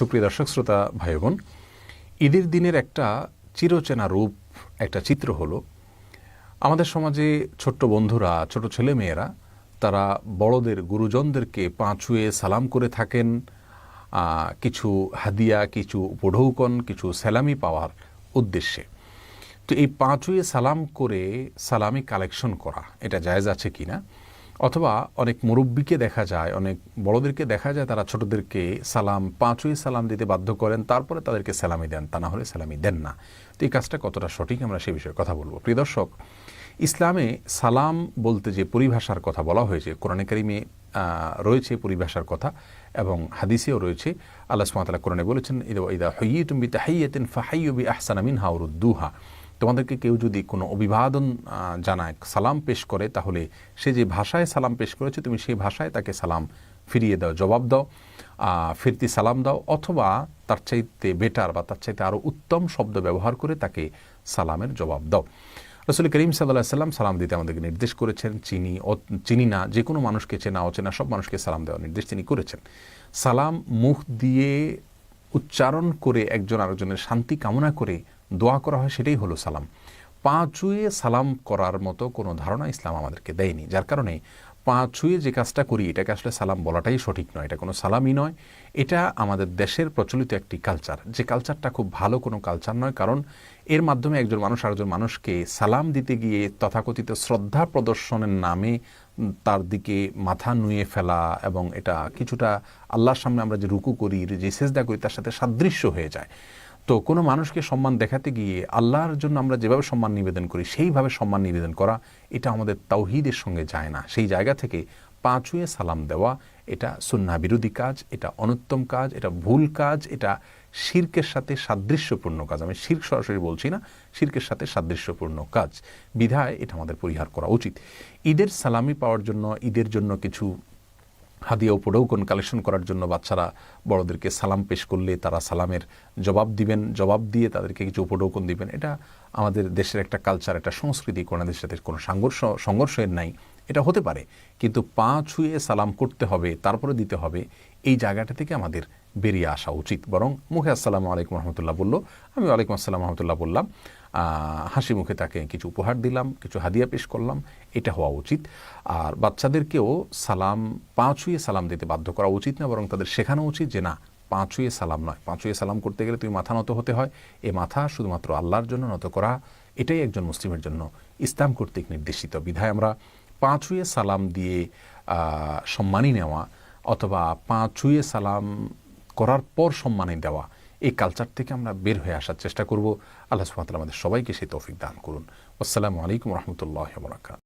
সুপ্রিয় দর্শক শ্রোতা ভাই বোন, ঈদের দিনের একটা চিরচেনা রূপ, একটা চিত্র হলো আমাদের সমাজে ছোট্ট বন্ধুরা, ছোট ছেলে মেয়েরা তারা বড়দের, গুরুজনদেরকে পা ছুঁয়ে সালাম করে থাকেন কিছু হাদিয়া, কিছু উপঢৌকন, কিছু সালামি পাওয়ার উদ্দেশ্যে। তো এই পা ছুঁয়ে সালাম করে সালামি কালেকশন করা এটা জায়েজ আছে কিনা, অথবা অনেক মুরব্বীকে দেখা যায়, অনেক বড়দেরকে দেখা যায় তারা ছোটদেরকে সালাম পা ছুঁয়ে সালাম দিতে বাধ্য করেন, তারপরে তাদেরকে সালামি দেন, তা না হলে সালামি দেন না। তো এই কাজটা কতটা সঠিক আমরা সে বিষয়ে কথা বলবো। প্রিয় দর্শক, ইসলামে সালাম বলতে যে পরিভাষার কথা বলা হয়েছে, কোরআনে কারিমে রয়েছে পরিভাষার কথা এবং হাদিসেও রয়েছে। আল্লাহ সুবহানাহু ওয়া তাআলা কোরআনে বলেছেন, ইদা হুয়িতুম বিতাহিয়্যাতিন ফাহাইয়্যু বিআহসানা মিনহা আও রুদ্দুহা। তোমাদেরকে কেউ যদি কোনো অভিবাদন জানায়, সালাম পেশ করে, তাহলে সে যে ভাষায় সালাম পেশ করেছে তুমি সেই ভাষায় তাকে সালাম ফিরিয়ে দাও, জবাব দাও, ফিরতি সালাম দাও, অথবা তার চাইতে বেটার বা তার চাইতে আরও উত্তম শব্দ ব্যবহার করে তাকে সালামের জবাব দাও। রাসূল করিম সাল্লাল্লাহু আলাইহি ওয়াসাল্লাম সালাম দিতে আমাদেরকে নির্দেশ করেছেন। চিনি না, যে কোনো মানুষকে, চেনা অচেনা সব মানুষকে সালাম দেওয়ার নির্দেশ তিনি করেছেন। সালাম মুখ দিয়ে উচ্চারণ করে একজন আরেকজনের শান্তি কামনা করে দোয়া করা হয়, সেটাই হলো সালাম। পা ছুঁয়ে সালাম করার মতো কোনো ধারণা ইসলাম আমাদেরকে দেয়নি, যার কারণে পা ছুঁয়ে যে কাজটা করি এটাকে আসলে সালাম বলাটাই সঠিক নয়, এটা কোনো সালামই নয়। এটা আমাদের দেশের প্রচলিত একটি কালচার, যে কালচারটা খুব ভালো কোনো কালচার নয়, কারণ এর মাধ্যমে একজন মানুষ আরেকজন মানুষকে সালাম দিতে গিয়ে তথাকথিত শ্রদ্ধা প্রদর্শনের নামে তার দিকে মাথা নুয়ে ফেলা, এবং এটা কিছুটা আল্লাহর সামনে আমরা যে রুকু করি, যে সেজদা করি, তার সাথে সাদৃশ্য হয়ে যায়। তো কোনো মানুষকে সম্মান দেখাতে গিয়ে আল্লাহর জন্য আমরা যেভাবে সম্মান নিবেদন করি সেইভাবে সম্মান নিবেদন করা, এটা আমাদের তাওহীদের সঙ্গে যায় না। সেই জায়গা থেকে পা ছুঁয়ে সালাম দেওয়া এটা সুন্নাহ বিরোধী কাজ, এটা অনুত্তম কাজ, এটা ভুল কাজ, এটা শিরকের সাথে সাদৃশ্যপূর্ণ কাজ। আমি শিরক সরাসরি বলছি না, শিরকের সাথে সাদৃশ্যপূর্ণ কাজ, বিধায় এটা আমাদের পরিহার করা উচিত। ঈদের সালামি পাওয়ার জন্য, ঈদের জন্য কিছু হাদিয়া উপঢৌকন কালেকশন করার জন্য বাচ্চারা বড়দেরকে সালাম পেশ করলে তারা সালামের জবাব দিবেন, জবাব দিয়ে তাদেরকে কিছু উপঢৌকন দিবেন, এটা আমাদের দেশের একটা কালচার, একটা সংস্কৃতি, কোনদের সাথে কোনো সংঘর্ষের নাই। এটা হতে পারে, কিন্তু পা ছুঁয়ে সালাম করতে হবে, তারপরে দিতে হবে, এই জায়গাটা থেকে আমাদের বেরিয়ে আসা উচিত। বরং মুখে আসসালামু আলাইকুম রহমতুল্লাহ বললো, আমি ওয়ালাইকুম আসসালাম রহমতুল্লাহ বললাম, হাসি মুখে তাকে কিছু উপহার দিলাম, কিছু হাদিয়া পেশ করলাম, এটা হওয়া উচিত। আর বাচ্চাদেরকেও সালাম পা ছুঁয়ে সালাম দিতে বাধ্য করা উচিত না, বরং তাদের শেখানো উচিত যে না, পা ছুঁয়ে সালাম নয়, পা ছুঁয়ে সালাম করতে গেলে তুমি মাথা নত হতে হয়, এ মাথা শুধুমাত্র আল্লাহর জন্য নত করা, এটাই একজন মুসলিমের জন্য ইসলাম কর্তৃক নির্দেশিত। বিধায় আমরা পা ছুঁয়ে সালাম দিয়ে সম্মানী নেওয়া, অথবা পা ছুঁয়ে সালাম করার পর সম্মানী দেওয়া, এই কালচার থেকে আমরা বের হয়ে আসার চেষ্টা করব। আল্লাহ সুবহানাহু ওয়া তাআলা আমাদের সবাইকে সেই তৌফিক দান করুন। আসসালামু আলাইকুম রহমতুল্লাহি ওয়া বারাকাতুহু।